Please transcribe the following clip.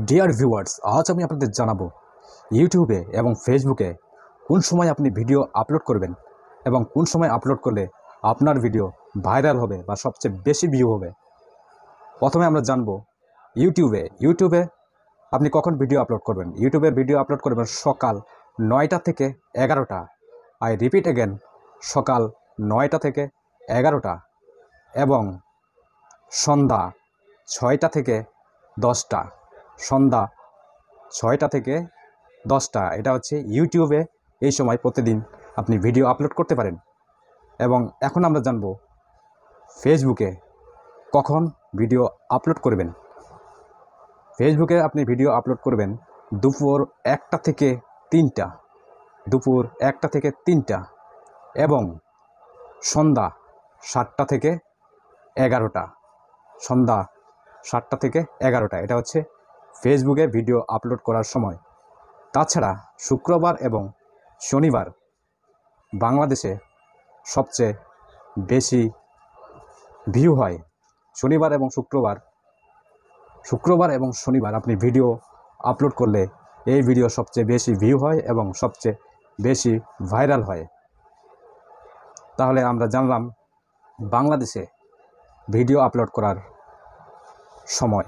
Dear viewers, আজ আমি আপনাদের জানাবো ইউটিউবে এবং ফেসবুকে কোন সময় আপনি ভিডিও আপলোড করবেন এবং কোন সময় আপলোড করলে আপনার ভিডিও ভাইরাল হবে বা সবচেয়ে বেশি ভিউ হবে। প্রথমে আমরা জানবো ইউটিউবে আপনি কখন ভিডিও আপলোড করবেন। ইউটিউবে ভিডিও আপলোড করবেন সকাল 9টা থেকে 11টা। আই রিপিট এগেন, সকাল 9টা থেকে 11টা এবং সন্ধ্যা 6টা থেকে 10টা। সন্ধ্যা 6টা থেকে 10টা, এটা হচ্ছে ইউটিউবে এই সময় প্রতিদিন আপনি ভিডিও আপলোড করতে পারেন। এবং এখন আমরা জানব ফেসবুকে কখন ভিডিও আপলোড করবেন। ফেসবুকে আপনি ভিডিও আপলোড করবেন দুপুর 1টা থেকে 3টা, দুপুর 1টা থেকে 3টা এবং সন্ধ্যা 7টা থেকে 11টা, সন্ধ্যা 7টা থেকে 11টা, এটা হচ্ছে ফেসবুকে ভিডিও আপলোড করার সময়। তাছাড়া শুক্রবার এবং শনিবার বাংলাদেশে সবচেয়ে বেশি ভিউ হয়। শনিবার এবং শুক্রবার এবং শনিবার আপনি ভিডিও আপলোড করলে এই ভিডিও সবচেয়ে বেশি ভিউ হয় এবং সবচেয়ে বেশি ভাইরাল হয়। তাহলে আমরা জানলাম বাংলাদেশে ভিডিও আপলোড করার সময়।